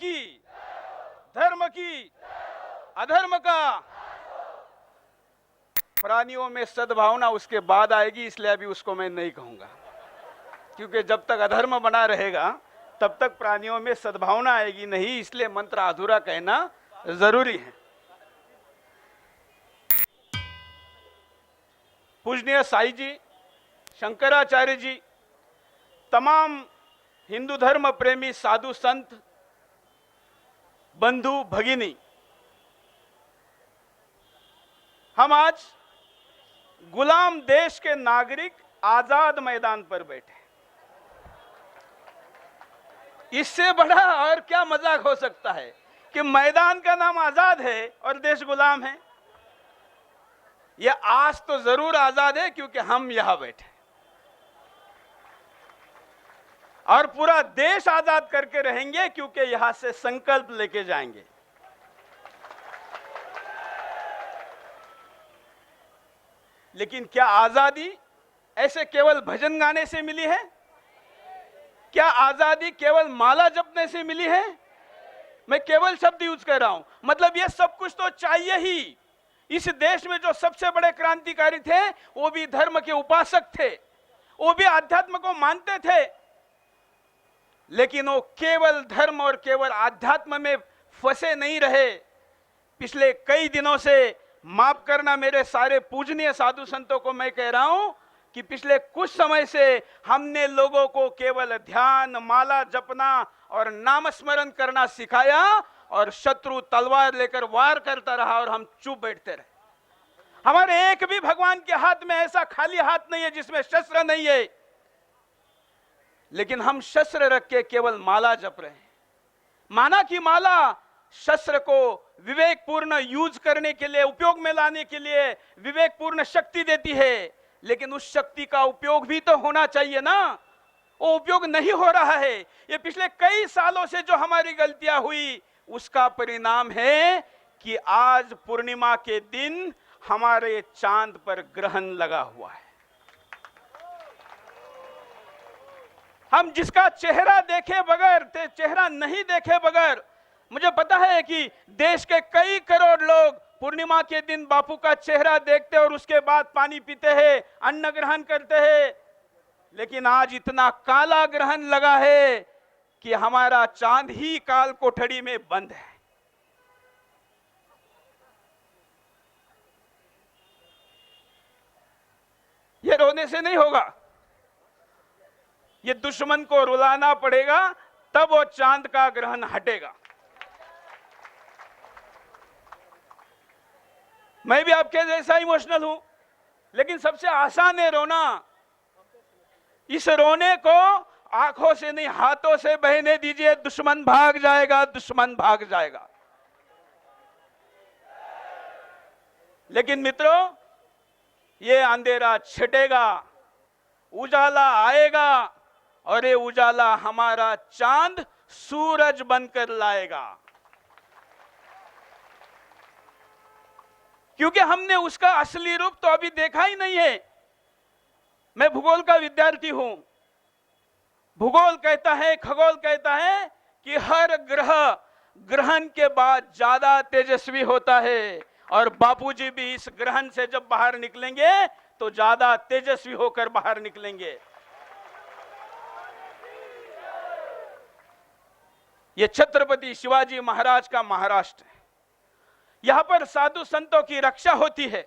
की, धर्म की, अधर्म का। प्राणियों में सद्भावना उसके बाद आएगी, इसलिए अभी उसको मैं नहीं कहूंगा, क्योंकि जब तक अधर्म बना रहेगा तब तक प्राणियों में सद्भावना आएगी नहीं, इसलिए मंत्र अधूरा कहना जरूरी है। पूजनीय साईं जी, शंकराचार्य जी, तमाम हिंदू धर्म प्रेमी साधु संत, बंधु भगिनी, हम आज गुलाम देश के नागरिक आजाद मैदान पर बैठे। इससे बड़ा और क्या मजाक हो सकता है कि मैदान का नाम आजाद है और देश गुलाम है। यह आज तो जरूर आजाद है क्योंकि हम यहां बैठे, और पूरा देश आजाद करके रहेंगे क्योंकि यहां से संकल्प लेके जाएंगे। लेकिन क्या आजादी ऐसे केवल भजन गाने से मिली है? क्या आजादी केवल माला जपने से मिली है? मैं केवल शब्द यूज कर रहा हूं, मतलब ये सब कुछ तो चाहिए ही। इस देश में जो सबसे बड़े क्रांतिकारी थे वो भी धर्म के उपासक थे, वो भी अध्यात्म को मानते थे, लेकिन वो केवल धर्म और केवल अध्यात्म में फंसे नहीं रहे। पिछले कई दिनों से, माफ करना मेरे सारे पूजनीय साधु संतों को मैं कह रहा हूं कि पिछले कुछ समय से हमने लोगों को केवल ध्यान, माला जपना और नामस्मरण करना सिखाया, और शत्रु तलवार लेकर वार करता रहा और हम चुप बैठते रहे। हमारे एक भी भगवान के हाथ में ऐसा खाली हाथ नहीं है जिसमें शस्त्र नहीं है, लेकिन हम शस्त्र रख के केवल माला जप रहे हैं। माना कि माला शस्त्र को विवेकपूर्ण यूज करने के लिए, उपयोग में लाने के लिए विवेकपूर्ण शक्ति देती है, लेकिन उस शक्ति का उपयोग भी तो होना चाहिए ना। वो उपयोग नहीं हो रहा है। ये पिछले कई सालों से जो हमारी गलतियां हुई उसका परिणाम है कि आज पूर्णिमा के दिन हमारे चांद पर ग्रहण लगा हुआ है। हम जिसका चेहरा देखे बगैर, चेहरा नहीं देखे बगैर, मुझे पता है कि देश के कई करोड़ लोग पूर्णिमा के दिन बापू का चेहरा देखते और उसके बाद पानी पीते हैं, अन्न ग्रहण करते हैं, लेकिन आज इतना काला ग्रहण लगा है कि हमारा चांद ही काल कोठड़ी में बंद है। ये रोने से नहीं होगा, ये दुश्मन को रुलाना पड़ेगा, तब वो चांद का ग्रहण हटेगा। मैं भी आपके जैसा इमोशनल हूं, लेकिन सबसे आसान है रोना। इस रोने को आंखों से नहीं, हाथों से बहने दीजिए। दुश्मन भाग जाएगा, दुश्मन भाग जाएगा। लेकिन मित्रों, ये अंधेरा छिटेगा, उजाला आएगा, और ये उजाला हमारा चांद सूरज बनकर लाएगा, क्योंकि हमने उसका असली रूप तो अभी देखा ही नहीं है। मैं भूगोल का विद्यार्थी हूं। भूगोल कहता है, खगोल कहता है कि हर ग्रह ग्रहण के बाद ज्यादा तेजस्वी होता है, और बापूजी भी इस ग्रहण से जब बाहर निकलेंगे तो ज्यादा तेजस्वी होकर बाहर निकलेंगे। ये छत्रपति शिवाजी महाराज का महाराष्ट्र है। यहां पर साधु संतों की रक्षा होती है,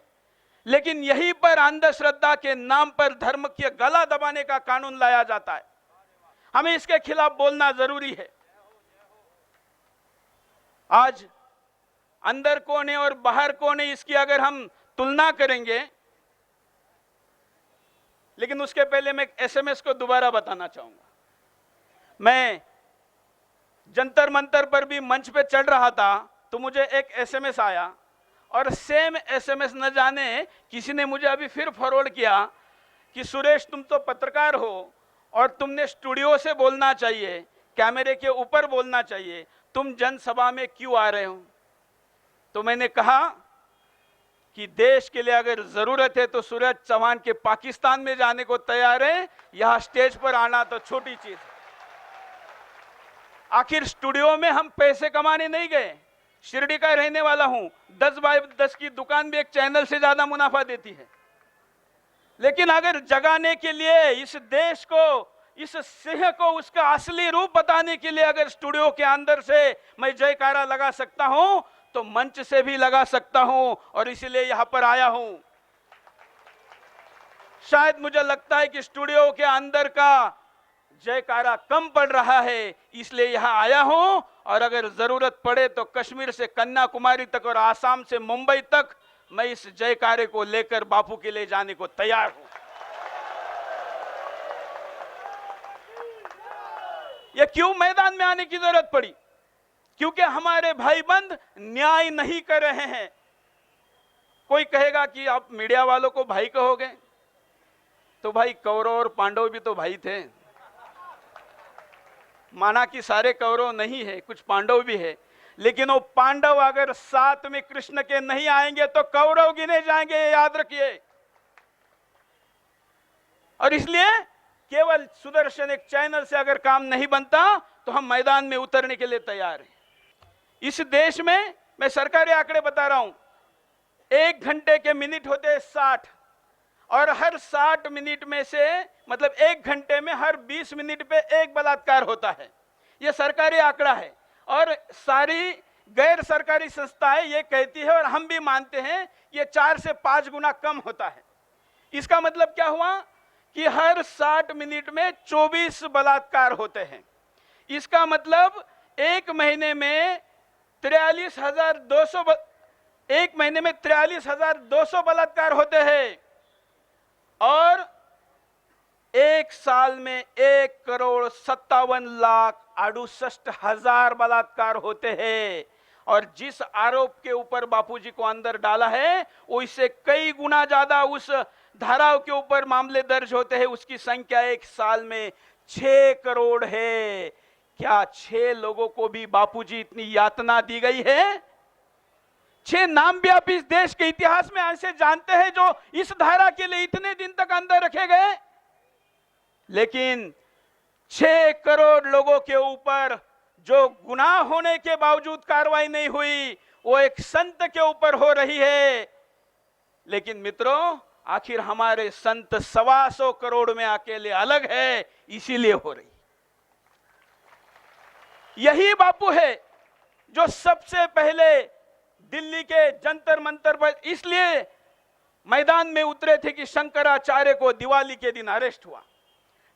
लेकिन यहीं पर अंधश्रद्धा के नाम पर धर्म के गला दबाने का कानून लाया जाता है। हमें इसके खिलाफ बोलना जरूरी है। आज अंदर कौन है और बाहर कौन है, इसकी अगर हम तुलना करेंगे, लेकिन उसके पहले मैं एसएमएस को दोबारा बताना चाहूंगा। मैं जंतर मंतर पर भी मंच पे चढ़ रहा था तो मुझे एक एसएमएस आया, और सेम एसएमएस न जाने किसी ने मुझे अभी फिर फॉरवर्ड किया कि सुरेश, तुम तो पत्रकार हो और तुमने स्टूडियो से बोलना चाहिए, कैमरे के ऊपर बोलना चाहिए, तुम जनसभा में क्यों आ रहे हो? तो मैंने कहा कि देश के लिए अगर जरूरत है तो सूरज चौहान के पाकिस्तान में जाने को तैयार है, यहां स्टेज पर आना तो छोटी चीज है। आखिर स्टूडियो में हम पैसे कमाने नहीं गए। शिरडी का रहने वाला हूं, 10 बाय 10 की दुकान भी एक चैनल से ज्यादा मुनाफा देती है। लेकिन अगर जगाने के लिए इस देश को, इस सिंह को उसका असली रूप बताने के लिए अगर स्टूडियो के अंदर से मैं जयकारा लगा सकता हूं, तो मंच से भी लगा सकता हूं, और इसलिए यहां पर आया हूं। शायद मुझे लगता है कि स्टूडियो के अंदर का जयकारा कम पड़ रहा है, इसलिए यहां आया हूं। और अगर जरूरत पड़े तो कश्मीर से कन्याकुमारी तक और आसाम से मुंबई तक मैं इस जयकारे को लेकर बापू के लिए जाने को तैयार हूं। यह क्यों मैदान में आने की जरूरत पड़ी? क्योंकि हमारे भाईबंद न्याय नहीं कर रहे हैं। कोई कहेगा कि आप मीडिया वालों को भाई कहोगे, तो भाई कौरव और पांडव भी तो भाई थे। माना कि सारे कौरव नहीं है, कुछ पांडव भी है, लेकिन वो पांडव अगर साथ में कृष्ण के नहीं आएंगे तो कौरव गिने जाएंगे, ये याद रखिए। और इसलिए केवल सुदर्शन एक चैनल से अगर काम नहीं बनता तो हम मैदान में उतरने के लिए तैयार हैं। इस देश में मैं सरकारी आंकड़े बता रहा हूं, 1 घंटे के मिनट होते हैं 60, और हर 60 मिनट में से मतलब 1 घंटे में हर 20 मिनट पे एक बलात्कार होता है। यह सरकारी आंकड़ा है, और सारी गैर सरकारी संस्थाएं ये कहती है और हम भी मानते हैं, ये 4 से 5 गुना कम होता है। इसका मतलब क्या हुआ कि हर 60 मिनट में 24 बलात्कार होते हैं। इसका मतलब एक महीने में 43,200 बलात्कार होते हैं, और एक साल में 1,57,68,000 बलात्कार होते हैं। और जिस आरोप के ऊपर बापूजी को अंदर डाला है, वो इससे कई गुना ज्यादा उस धाराओं के ऊपर मामले दर्ज होते हैं। उसकी संख्या एक साल में 6 करोड़ है। क्या 6 लोगों को भी बापूजी इतनी यातना दी गई है? 6 नाम भी आप इस देश के इतिहास में ऐसे जानते हैं जो इस धारा के लिए इतने दिन तक अंदर रखे गए। लेकिन 6 करोड़ लोगों के ऊपर जो गुनाह होने के बावजूद कार्रवाई नहीं हुई, वो एक संत के ऊपर हो रही है। लेकिन मित्रों, आखिर हमारे संत 125 करोड़ में अकेले अलग है, इसीलिए हो रही। यही बापू है जो सबसे पहले दिल्ली के जंतर मंतर पर इसलिए मैदान में उतरे थे कि शंकराचार्य को दिवाली के दिन अरेस्ट हुआ।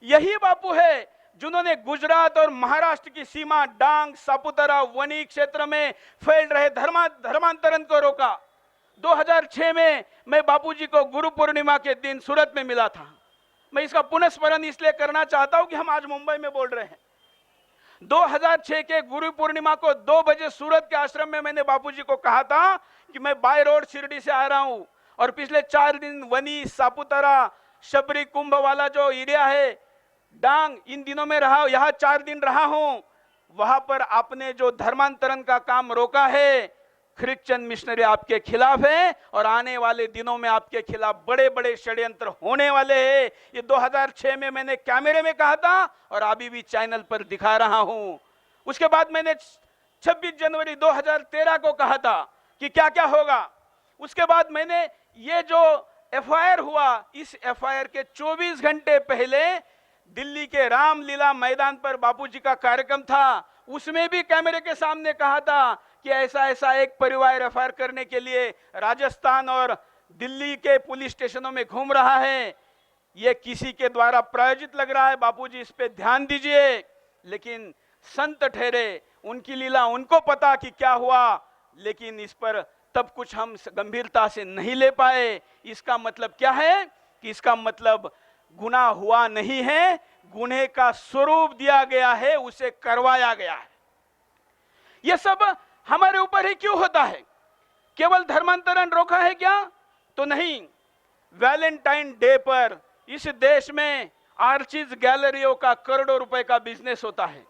यही बापू है जिन्होंने गुजरात और महाराष्ट्र की सीमा डांग, सापुतारा, वनी क्षेत्र में फैल रहे धर्मांतरण को रोका। 2006 में मैं बापूजी को गुरु पूर्णिमा के दिन सूरत में मिला था। मैं इसका पुनस्मरण इसलिए करना चाहता हूं कि हम आज मुंबई में बोल रहे हैं। 2006 के गुरु पूर्णिमा को 2 बजे सूरत के आश्रम में मैंने बापूजी को कहा था कि मैं बाय रोड शिरडी से आ रहा हूं, और पिछले 4 दिन वनी, सापुतारा, शबरी, कुंभ वाला जो एरिया है, डांग, इन दिनों में रहा, यहां 4 दिन रहा हूं। वहां पर आपने जो धर्मांतरण का काम रोका है, क्रिश्चियन मिशनरी आपके खिलाफ है, और आने वाले दिनों में आपके खिलाफ बड़े बड़े षड्यंत्र होने वाले हैं। ये 2006 में मैंने कैमरे में कहा था, और अभी भी चैनल पर दिखा रहा हूं। उसके बाद मैंने 26 जनवरी 2013 को कहा था कि क्या क्या होगा। उसके बाद मैंने ये जो एफआईआर हुआ, इस एफआईआर के 24 घंटे पहले दिल्ली के रामलीला मैदान पर बापूजी का कार्यक्रम था, उसमें भी कैमरे के सामने कहा था कि ऐसा ऐसा एक परिवार एफआईआर करने के लिए राजस्थान और दिल्ली के पुलिस स्टेशनों में घूम रहा है। यह किसी के द्वारा प्रायोजित लग रहा है, बापूजी इस पे ध्यान दीजिए। लेकिन संत ठहरे, उनकी लीला उनको पता कि क्या हुआ, लेकिन इस पर तब कुछ हम गंभीरता से नहीं ले पाए। इसका मतलब क्या है कि इसका मतलब गुनाह हुआ नहीं है, गुनाह का स्वरूप दिया गया है, उसे करवाया गया है। यह सब हमारे ऊपर ही क्यों होता है? केवल धर्मांतरण रोका है क्या? तो नहीं। वैलेंटाइन डे पर इस देश में आर्चिज गैलरियों का करोड़ों रुपए का बिजनेस होता है।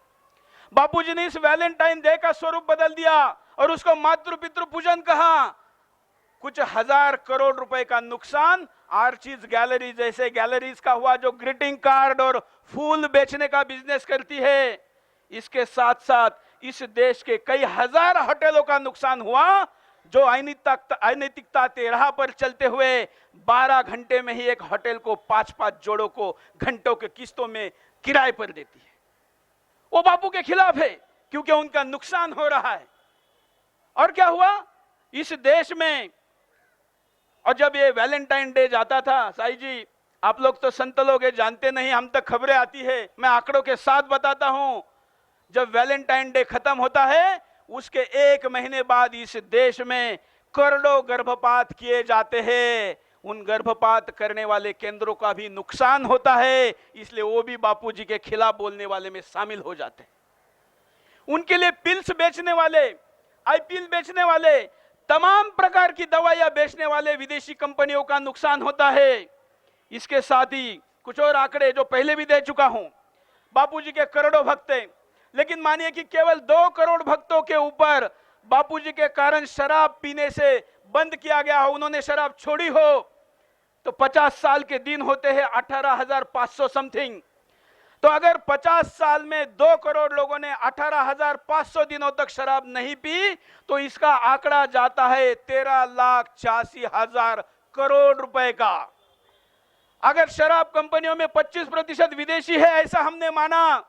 बापूजी ने इस वैलेंटाइन डे का स्वरूप बदल दिया और उसको मातृ पितृ पूजन कहा। कुछ 1000 करोड़ रुपए का नुकसान आर्चिज गैलरी जैसे गैलरीज का हुआ, जो ग्रीटिंग कार्ड और फूल बेचने का बिजनेस करती है। इसके साथ साथ इस देश के कई हजार होटलों का नुकसान हुआ, जो अनैतिकता तेराह पर चलते हुए 12 घंटे में ही एक होटल को 5-5 जोड़ों को घंटों के किस्तों में किराए पर देती है। वो बापू के खिलाफ है क्योंकि उनका नुकसान हो रहा है। और क्या हुआ इस देश में? और जब ये वैलेंटाइन डे जाता था, साई जी आप लोग तो संत लोग हैं, जानते नहीं, हम तक खबरें आती है, मैं आंकड़ों के साथ बताता हूं। जब वैलेंटाइन डे खत्म होता है उसके 1 महीने बाद इस देश में करोड़ों गर्भपात किए जाते हैं। उन गर्भपात करने वाले केंद्रों का भी नुकसान होता है, इसलिए वो भी बापूजी के खिलाफ बोलने वाले में शामिल हो जाते हैं। उनके लिए पिल्स बेचने वाले, आईपीएल बेचने वाले, तमाम प्रकार की दवाइयां बेचने वाले विदेशी कंपनियों का नुकसान होता है। इसके साथ ही कुछ और आंकड़े जो पहले भी दे चुका हूं। बापूजी के करोड़ों भक्त हैं, लेकिन मानिए कि केवल 2 करोड़ भक्तों के ऊपर बापूजी के कारण शराब पीने से बंद किया गया हो, उन्होंने शराब छोड़ी हो, तो 50 साल के दिन होते हैं 18,500 समथिंग। तो अगर 50 साल में 2 करोड़ लोगों ने 18,500 दिनों तक शराब नहीं पी, तो इसका आंकड़ा जाता है 13,86,000 करोड़ रुपए का। अगर शराब कंपनियों में 25% विदेशी है, ऐसा हमने माना,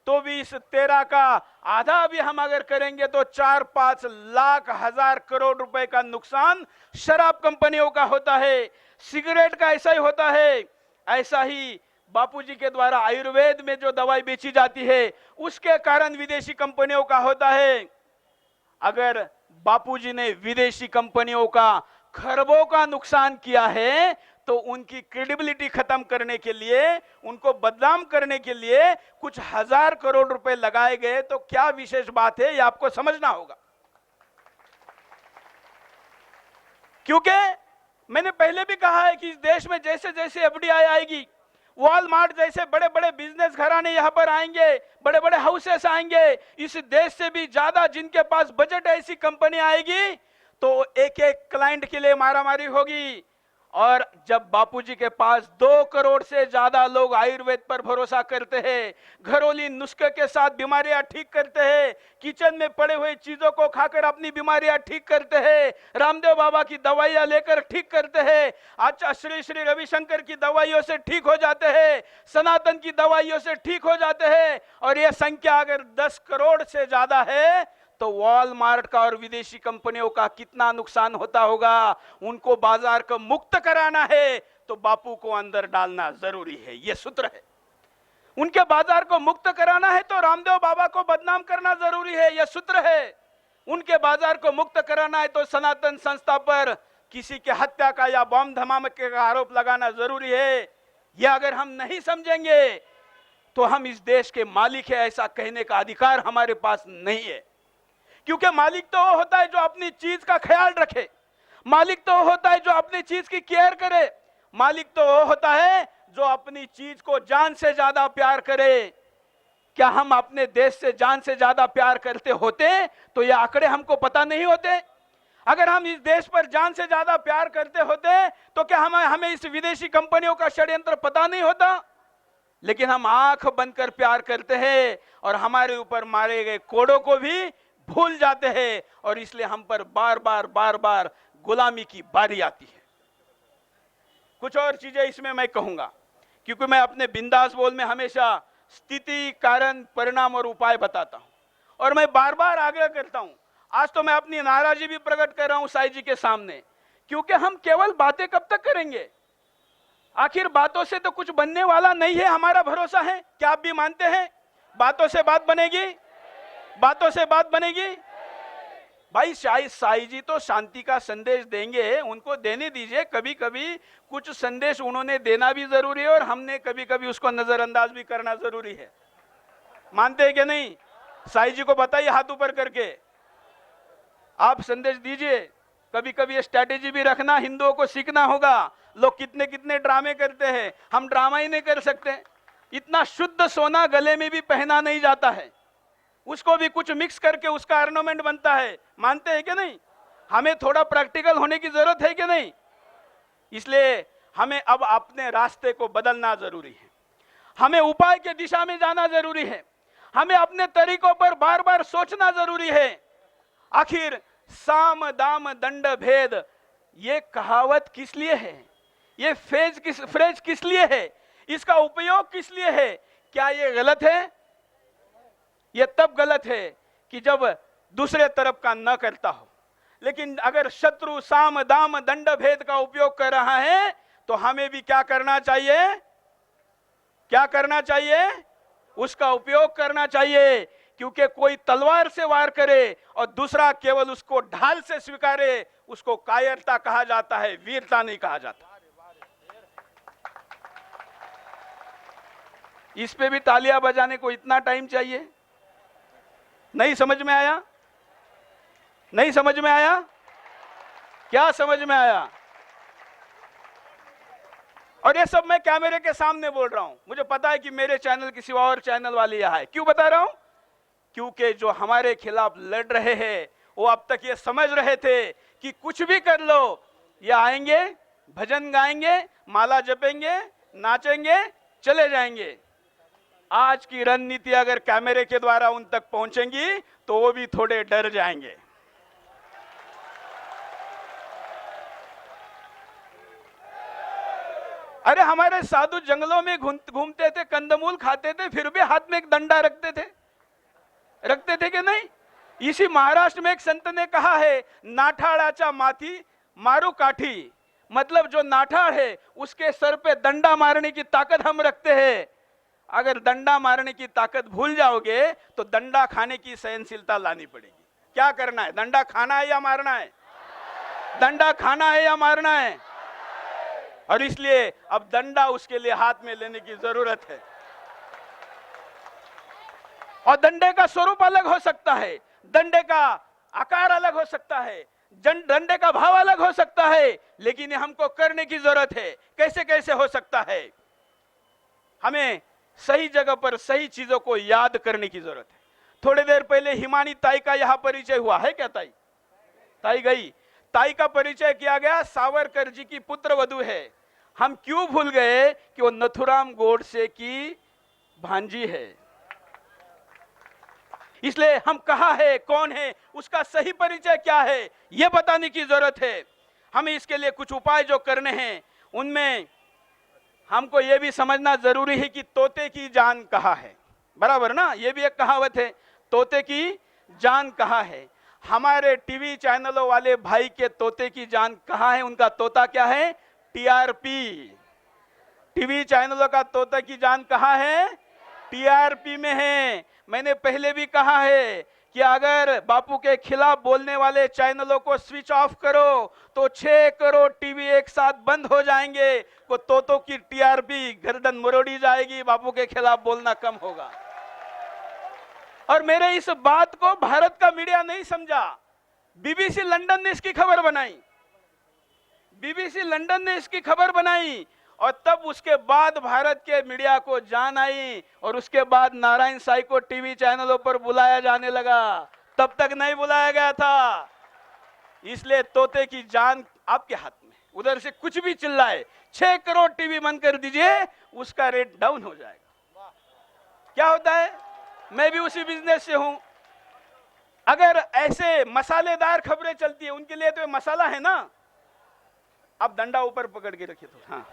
तो भी इस 13 का आधा भी हम अगर करेंगे तो 4-5 लाख हजार करोड़ रुपए का नुकसान शराब कंपनियों का होता है। सिगरेट का ऐसा ही होता है। ऐसा ही बापूजी के द्वारा आयुर्वेद में जो दवाई बेची जाती है उसके कारण विदेशी कंपनियों का होता है। अगर बापूजी ने विदेशी कंपनियों का खरबों का नुकसान किया है, तो उनकी क्रेडिबिलिटी खत्म करने के लिए, उनको बदनाम करने के लिए कुछ हजार करोड़ रुपए लगाए गए, तो क्या विशेष बात है, ये आपको समझना होगा। क्योंकि मैंने पहले भी कहा है कि इस देश में जैसे जैसे एफडीआई आएगी, वॉलमार्ट जैसे बड़े बड़े बिजनेस घराने यहां पर आएंगे, बड़े बड़े हाउसेस आएंगे, इस देश से भी ज्यादा जिनके पास बजट है ऐसी कंपनी आएगी, तो एक एक क्लाइंट के लिए मारामारी होगी। और जब बापूजी के पास 2 करोड़ से ज्यादा लोग आयुर्वेद पर भरोसा करते हैं, घरेलू नुस्खे के साथ बीमारियां ठीक करते हैं, किचन में पड़े हुए चीजों को खाकर अपनी बीमारियां ठीक करते हैं, रामदेव बाबा की दवाइयां लेकर ठीक करते हैं, अच्छा श्री श्री रविशंकर की दवाइयों से ठीक हो जाते हैं, सनातन की दवाइयों से ठीक हो जाते हैं। और यह संख्या अगर 10 करोड़ से ज्यादा है, तो वॉलमार्ट का और विदेशी कंपनियों का कितना नुकसान होता होगा। उनको बाजार को मुक्त कराना है तो बापू को अंदर डालना जरूरी है, यह सूत्र है। उनके बाजार को मुक्त कराना है तो रामदेव बाबा को बदनाम करना जरूरी है, यह सूत्र है। उनके बाजार को मुक्त कराना है तो सनातन संस्था पर किसी के हत्या का या बम धमाके का आरोप लगाना जरूरी है। यह अगर हम नहीं समझेंगे तो हम इस देश के मालिक है ऐसा कहने का अधिकार हमारे पास नहीं है। क्योंकि मालिक तो वो होता है जो अपनी चीज का ख्याल रखे, मालिक तो वो होता है जो अपनी चीज की केयर करे, मालिक तो वो होता है जो अपनी चीज को जान से ज्यादा प्यार करे। क्या हम अपने देश से जान से ज्यादा प्यार करते होते तो ये आंकड़े हमको पता नहीं होते? अगर हम इस देश पर जान से ज्यादा प्यार करते होते तो क्या हमें इस विदेशी कंपनियों का षड्यंत्र पता नहीं होता? लेकिन हम आंख बंद कर प्यार करते हैं और हमारे ऊपर मारे गए कोड़ों को भी भूल जाते हैं, और इसलिए हम पर बार बार गुलामी की बारी आती है। कुछ और चीजें इसमें मैं कहूंगा, क्योंकि मैं अपने बिंदास बोल में हमेशा स्थिति, कारण, परिणाम और उपाय बताता हूं, और मैं बार बार आग्रह करता हूं। आज तो मैं अपनी नाराजगी भी प्रकट कर रहा हूं साईं जी के सामने, क्योंकि हम केवल बातें कब तक करेंगे? आखिर बातों से तो कुछ बनने वाला नहीं है, हमारा भरोसा है। क्या आप भी मानते हैं बातों से बात बनेगी? बातों से बात बनेगी? भाई शायद साईं जी तो शांति का संदेश देंगे, उनको देने दीजिए। कभी कभी कुछ संदेश उन्होंने देना भी जरूरी है और हमने कभी कभी उसको नजरअंदाज भी करना जरूरी है। मानते हैं कि नहीं? साईं जी को बताइए हाथ ऊपर करके, आप संदेश दीजिए। कभी कभी ये स्ट्रैटेजी भी रखना, हिंदुओं को सीखना होगा। लोग कितने कितने ड्रामे करते हैं, हम ड्रामा ही नहीं कर सकते। इतना शुद्ध सोना गले में भी पहना नहीं जाता है, उसको भी कुछ मिक्स करके उसका ऑर्नामेंट बनता है। मानते हैं कि नहीं? हमें थोड़ा प्रैक्टिकल होने की जरूरत है कि नहीं? इसलिए हमें अब अपने रास्ते को बदलना जरूरी है, हमें उपाय के दिशा में जाना जरूरी है, हमें अपने तरीकों पर बार बार सोचना जरूरी है। आखिर साम दाम दंड भेद ये कहावत किस लिए है? ये फ्रेज किस लिए है? इसका उपयोग किस लिए है? क्या ये गलत है? ये तब गलत है कि जब दूसरे तरफ का न करता हो। लेकिन अगर शत्रु साम दाम दंड भेद का उपयोग कर रहा है तो हमें भी क्या करना चाहिए? क्या करना चाहिए? उसका उपयोग करना चाहिए। क्योंकि कोई तलवार से वार करे और दूसरा केवल उसको ढाल से स्वीकारे, उसको कायरता कहा जाता है, वीरता नहीं कहा जाता। इस पे भी तालियां बजाने को इतना टाइम चाहिए? नहीं समझ में आया? नहीं समझ में आया? क्या समझ में आया? और ये सब मैं कैमरे के सामने बोल रहा हूं। मुझे पता है कि मेरे चैनल किसी और चैनल वाले यहां है। क्यों बता रहा हूं? क्योंकि जो हमारे खिलाफ लड़ रहे हैं वो अब तक ये समझ रहे थे कि कुछ भी कर लो, ये आएंगे, भजन गाएंगे, माला जपेंगे, नाचेंगे, चले जाएंगे। आज की रणनीति अगर कैमरे के द्वारा उन तक पहुंचेंगी तो वो भी थोड़े डर जाएंगे। अरे हमारे साधु जंगलों में घूमते थे, कंदमूल खाते थे, फिर भी हाथ में एक डंडा रखते थे कि नहीं? इसी महाराष्ट्र में एक संत ने कहा है, नाठाड़ाचा माथी मारू काठी। मतलब जो नाठाड़ है उसके सर पे डंडा मारने की ताकत हम रखते हैं। अगर डंडा मारने की ताकत भूल जाओगे तो डंडा खाने की सहनशीलता लानी पड़ेगी। क्या करना है? डंडा खाना है या मारना है? डंडा खाना है या मारना है? और इसलिए अब डंडा उसके लिए हाथ में लेने की जरूरत है। और डंडे का स्वरूप अलग हो सकता है, डंडे का आकार अलग हो सकता है, डंडे का भाव अलग हो सकता है, लेकिन ये हमको करने की जरूरत है। कैसे कैसे हो सकता है? हमें सही जगह पर सही चीजों को याद करने की जरूरत है। थोड़ी देर पहले हिमानी ताई का यहां परिचय हुआ है क्या? ताई गई, ताई का परिचय किया गया, सावरकर जी की पुत्र वधू है। हम क्यों भूल गए कि वो नथुराम गोडसे की भांजी है? इसलिए हम कहाँ है, कौन है, उसका सही परिचय क्या है, यह बताने की जरूरत है। हमें इसके लिए कुछ उपाय जो करने हैं, उनमें हमको यह भी समझना जरूरी है कि तोते की जान कहाँ है। बराबर ना? यह भी एक कहावत है, तोते की जान कहाँ है। हमारे टीवी चैनलों वाले भाई के तोते की जान कहाँ है? उनका तोता क्या है? टीआरपी। टीवी चैनलों का तोता की जान कहाँ है? टीआरपी में है। मैंने पहले भी कहा है कि अगर बापू के खिलाफ बोलने वाले चैनलों को स्विच ऑफ करो तो 6 करोड़ टीवी एक साथ बंद हो जाएंगे। को तोतों की टीआरपी गर्दन मरोड़ी जाएगी, बापू के खिलाफ बोलना कम होगा। और मेरे इस बात को भारत का मीडिया नहीं समझा। बीबीसी लंदन ने इसकी खबर बनाई, बीबीसी लंदन ने इसकी खबर बनाई, और तब उसके बाद भारत के मीडिया को जान आई, और उसके बाद नारायण साई को टीवी चैनलों पर बुलाया जाने लगा। तब तक नहीं बुलाया गया था। इसलिए तोते की जान आपके हाथ में। उधर से कुछ भी चिल्लाए, 6 करोड़ टीवी बंद कर दीजिए, उसका रेट डाउन हो जाएगा। क्या होता है? मैं भी उसी बिजनेस से हूं। अगर ऐसे मसालेदार खबरें चलती है, उनके लिए तो मसाला है ना। आप डंडा ऊपर पकड़ के रखिए तो, हाँ,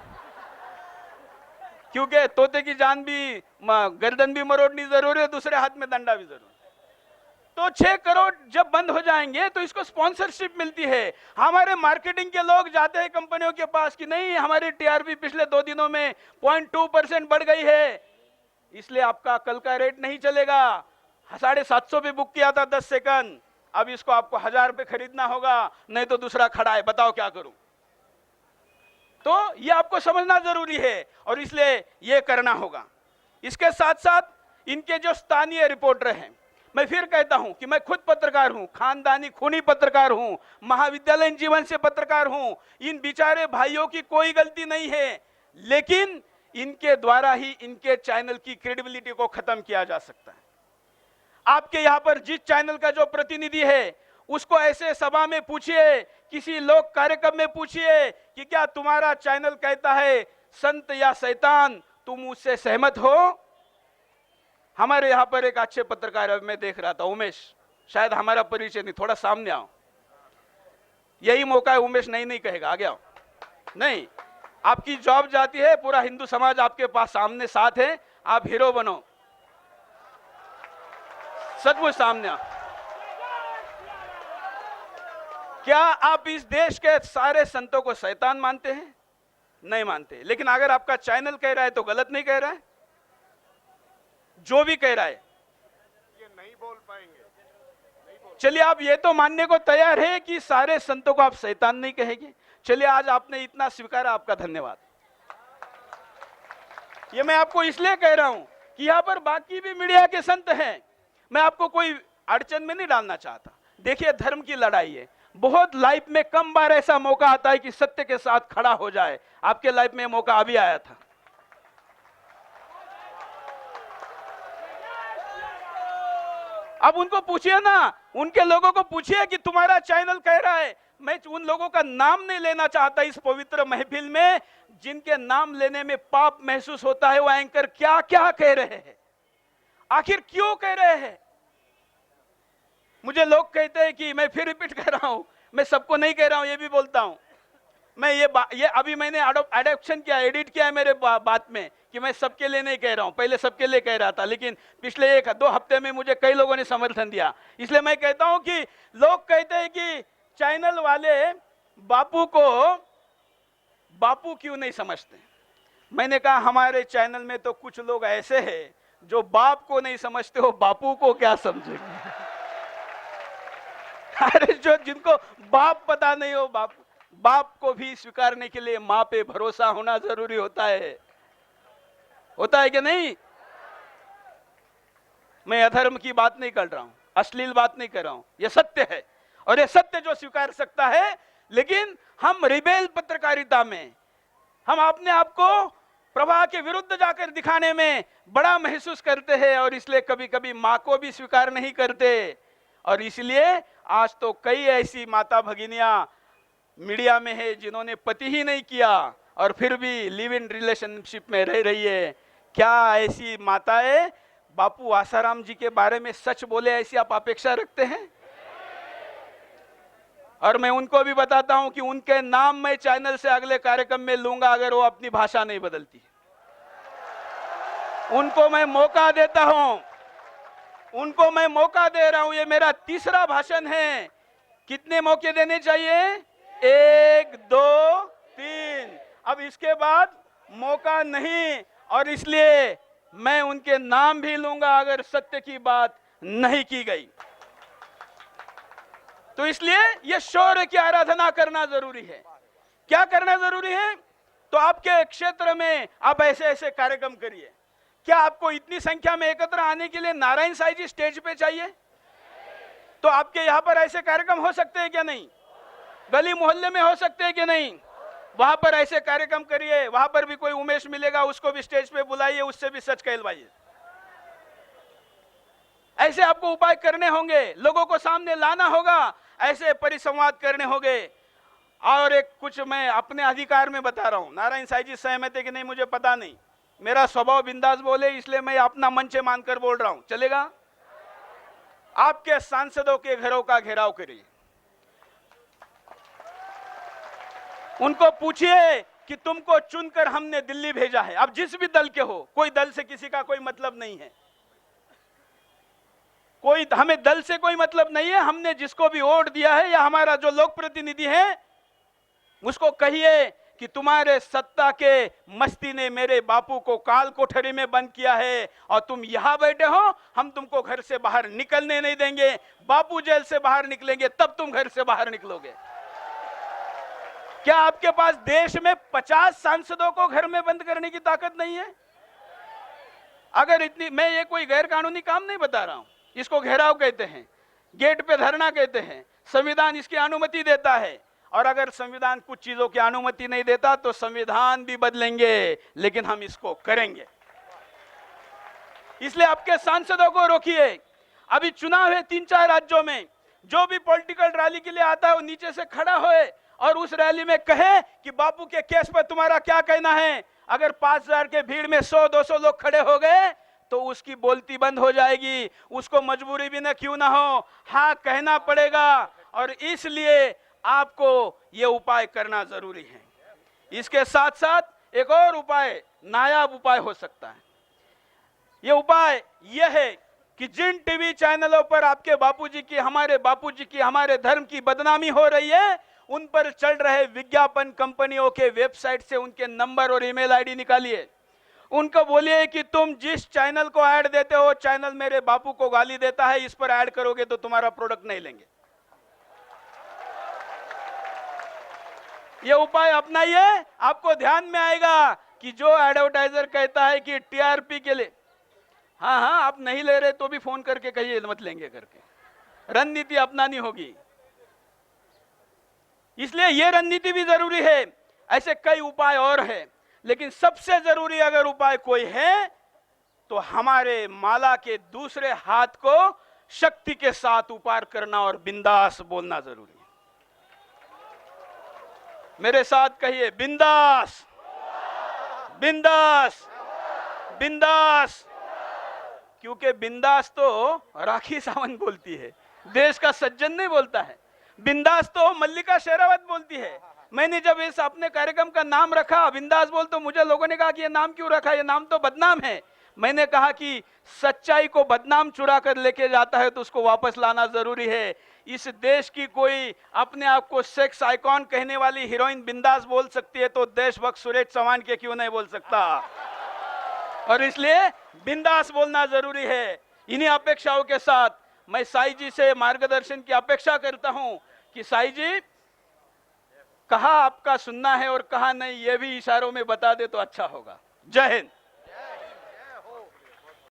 क्योंकि तोते की जान भी, गर्दन भी मरोड़नी जरूरी है, दूसरे हाथ में डंडा भी जरूरी। तो 6 करोड़ जब बंद हो जाएंगे तो इसको स्पॉन्सरशिप मिलती है। हमारे मार्केटिंग के लोग जाते हैं कंपनियों के पास कि नहीं, हमारी टीआरपी पिछले 2 दिनों में 0.2% बढ़ गई है, इसलिए आपका कल का रेट नहीं चलेगा। 750 पे बुक किया था 10 सेकंड, अब इसको आपको 1000 पे खरीदना होगा, नहीं तो दूसरा खड़ा है, बताओ क्या करूं। तो ये आपको समझना जरूरी है, और इसलिए ये करना होगा। इसके साथ साथ इनके जो स्थानीय रिपोर्टर हैं, मैं फिर कहता हूं कि मैं खुद पत्रकार हूं, खानदानी खूनी पत्रकार हूं, महाविद्यालयीन जीवन से पत्रकार हूं। इन बेचारे भाइयों की कोई गलती नहीं है, लेकिन इनके द्वारा ही इनके चैनल की क्रेडिबिलिटी को खत्म किया जा सकता है। आपके यहां पर जिस चैनल का जो प्रतिनिधि है, उसको ऐसे सभा में पूछिए, किसी लोक कार्यक्रम में पूछिए कि क्या तुम्हारा चैनल कहता है संत या शैतान, तुम उससे सहमत हो? हमारे यहाँ पर एक अच्छे पत्रकार है, मैं देख रहा था, उमेश, शायद हमारा परिचय नहीं, थोड़ा सामने आओ, यही मौका है। उमेश नहीं नहीं कहेगा, आगे आओ। नहीं, आपकी जॉब जाती है, पूरा हिंदू समाज आपके पास सामने साथ है, आप हीरो बनो, सचमुच सामने आओ। क्या आप इस देश के सारे संतों को शैतान मानते हैं? नहीं मानते। लेकिन अगर आपका चैनल कह रहा है तो गलत नहीं कह रहा है? जो भी कह रहा है ये नहीं बोल पाएंगे। चलिए, आप ये तो मानने को तैयार है कि सारे संतों को आप शैतान नहीं कहेंगे। चलिए, आज आपने इतना स्वीकारा, आपका धन्यवाद। ये मैं आपको इसलिए कह रहा हूं कि यहां पर बाकी भी मीडिया के संत हैं, मैं आपको कोई अड़चन में नहीं डालना चाहता। देखिए, धर्म की लड़ाई है, बहुत लाइफ में कम बार ऐसा मौका आता है कि सत्य के साथ खड़ा हो जाए। आपके लाइफ में मौका अभी आया था। अब उनको पूछिए ना, उनके लोगों को पूछिए कि तुम्हारा चैनल कह रहा है। मैं उन लोगों का नाम नहीं लेना चाहता इस पवित्र महफिल में, जिनके नाम लेने में पाप महसूस होता है। वो एंकर क्या क्या कह रहे हैं, आखिर क्यों कह रहे हैं? मुझे लोग कहते हैं कि मैं फिर रिपीट कर रहा हूं, मैं सबको नहीं कह रहा हूं, ये भी बोलता हूं मैं। ये अभी मैंने एडॉप्शन किया, एडिट किया है मेरे बात में कि मैं सबके लिए नहीं कह रहा हूं, पहले सबके लिए कह रहा था, लेकिन पिछले 1-2 हफ्ते में मुझे कई लोगों ने समर्थन दिया। इसलिए मैं कहता हूं कि लोग कहते हैं कि चैनल वाले बापू को बापू क्यों नहीं समझते। मैंने कहा, हमारे चैनल में तो कुछ लोग ऐसे हैं जो बाप को नहीं समझते, हो बापू को क्या समझेंगे। अरे जो जिनको बाप पता नहीं हो, बाप को भी स्वीकारने के लिए मां पे भरोसा होना जरूरी होता है कि नहीं? मैं अधर्म की बात नहीं कर रहा हूं, अश्लील बात नहीं कर रहा हूं, यह सत्य है। और यह सत्य जो स्वीकार सकता है, लेकिन हम रिबेल पत्रकारिता में हम अपने आप को प्रवाह के विरुद्ध जाकर दिखाने में बड़ा महसूस करते हैं, और इसलिए कभी कभी मां को भी स्वीकार नहीं करते। और इसलिए आज तो कई ऐसी माता भगिनियां मीडिया में है जिन्होंने पति ही नहीं किया और फिर भी लिव इन रिलेशनशिप में रह रही है। क्या ऐसी माताएं बापू आसाराम जी के बारे में सच बोले, ऐसी आप अपेक्षा रखते हैं? और मैं उनको भी बताता हूं कि उनके नाम मैं चैनल से अगले कार्यक्रम में लूंगा अगर वो अपनी भाषा नहीं बदलती। उनको मैं मौका देता हूं, उनको मैं मौका दे रहा हूं। ये मेरा तीसरा भाषण है। कितने मौके देने चाहिए? 1, 2, 3। अब इसके बाद मौका नहीं, और इसलिए मैं उनके नाम भी लूंगा अगर सत्य की बात नहीं की गई। तो इसलिए यह शौर्य की आराधना करना जरूरी है। क्या करना जरूरी है? तो आपके क्षेत्र में आप ऐसे ऐसे कार्यक्रम करिए। क्या आपको इतनी संख्या में एकत्र आने के लिए नारायण साईं जी स्टेज पे चाहिए? तो आपके यहां पर ऐसे कार्यक्रम हो सकते हैं क्या नहीं? गली मोहल्ले में हो सकते हैं कि नहीं? वहां पर ऐसे कार्यक्रम करिए, वहां पर भी कोई उमेश मिलेगा, उसको भी स्टेज पे बुलाइए, उससे भी सच कहलवाइए। ऐसे आपको उपाय करने होंगे, लोगों को सामने लाना होगा, ऐसे परिसंवाद करने होंगे। और एक कुछ मैं अपने अधिकार में बता रहा हूं, नारायण साईं जी सहमत है कि नहीं मुझे पता नहीं, मेरा स्वभाव बिंदास बोले, इसलिए मैं अपना मंच मानकर बोल रहा हूं, चलेगा? आपके सांसदों के घरों का घेराव करिए, उनको पूछिए कि तुमको चुनकर हमने दिल्ली भेजा है। अब जिस भी दल के हो, कोई दल से किसी का कोई मतलब नहीं है, हमें दल से कोई मतलब नहीं है। हमने जिसको भी वोट दिया है या हमारा जो लोक प्रतिनिधि है, उसको कहिए कि तुम्हारे सत्ता के मस्ती ने मेरे बापू को काल कोठरी में बंद किया है और तुम यहां बैठे हो, हम तुमको घर से बाहर निकलने नहीं देंगे। बापू जेल से बाहर निकलेंगे तब तुम घर से बाहर निकलोगे। क्या आपके पास देश में 50 सांसदों को घर में बंद करने की ताकत नहीं है? अगर इतनी, मैं ये कोई गैर कानूनी काम नहीं बता रहा हूं, इसको घेराव कहते हैं, गेट पे धरना कहते हैं। संविधान इसकी अनुमति देता है, और अगर संविधान कुछ चीजों की अनुमति नहीं देता तो संविधान भी बदलेंगे, लेकिन हम इसको करेंगे। इसलिए आपके सांसदों को रोकिए। अभी चुनाव है 3-4 राज्यों में, जो भी पॉलिटिकल रैली के लिए आता है वो नीचे से खड़ा होए और उस रैली में कहे कि बापू के केस पर तुम्हारा क्या कहना है। अगर 5000 के भीड़ में 100-200 लोग खड़े हो गए तो उसकी बोलती बंद हो जाएगी, उसको मजबूरी भी न क्यों ना हो, हाँ कहना पड़ेगा। और इसलिए आपको ये उपाय करना जरूरी है। इसके साथ साथ एक और उपाय, नायाब उपाय हो सकता है। ये उपाय यह है कि जिन टीवी चैनलों पर आपके बापूजी की, हमारे बापूजी की, हमारे धर्म की बदनामी हो रही है, उन पर चल रहे विज्ञापन कंपनियों के वेबसाइट से उनके नंबर और ईमेल आईडी निकालिए। उनको बोलिए कि तुम जिस चैनल को ऐड देते हो, चैनल मेरे बापू को गाली देता है, इस पर ऐड करोगे तो तुम्हारा प्रोडक्ट नहीं लेंगे। ये उपाय अपनाइए, आपको ध्यान में आएगा कि जो एडवर्टाइजर कहता है कि टीआरपी के लिए, हाँ हाँ आप नहीं ले रहे तो भी फोन करके कहिए मत लेंगे करके, रणनीति अपनानी होगी। इसलिए ये रणनीति भी जरूरी है। ऐसे कई उपाय और हैं, लेकिन सबसे जरूरी अगर उपाय कोई है तो हमारे माला के दूसरे हाथ को शक्ति के साथ ऊपर करना और बिंदास बोलना जरूरी है। मेरे साथ कहिए, बिंदास, बिंदास, बिंदास। क्योंकि बिंदास तो राखी सावंत बोलती है, देश का सज्जन नहीं बोलता है। बिंदास तो मल्लिका शेरावत बोलती है। मैंने जब इस अपने कार्यक्रम का नाम रखा बिंदास बोल, तो मुझे लोगों ने कहा कि ये नाम क्यों रखा, ये नाम तो बदनाम है। मैंने कहा कि सच्चाई को बदनाम चुरा कर लेके जाता है तो उसको वापस लाना जरूरी है। इस देश की कोई अपने आप को सेक्स आइकॉन कहने वाली हीरोइन बिंदास बोल सकती है, तो देशभक्त सुरेश चौहान के क्यों नहीं बोल सकता। और इसलिए बिंदास बोलना जरूरी है। इन्हीं अपेक्षाओं के साथ मैं साईं जी से मार्गदर्शन की अपेक्षा करता हूं कि साईं जी, कहा आपका सुनना है और कहा नहीं, ये भी इशारों में बता दे तो अच्छा होगा। जय हिंद।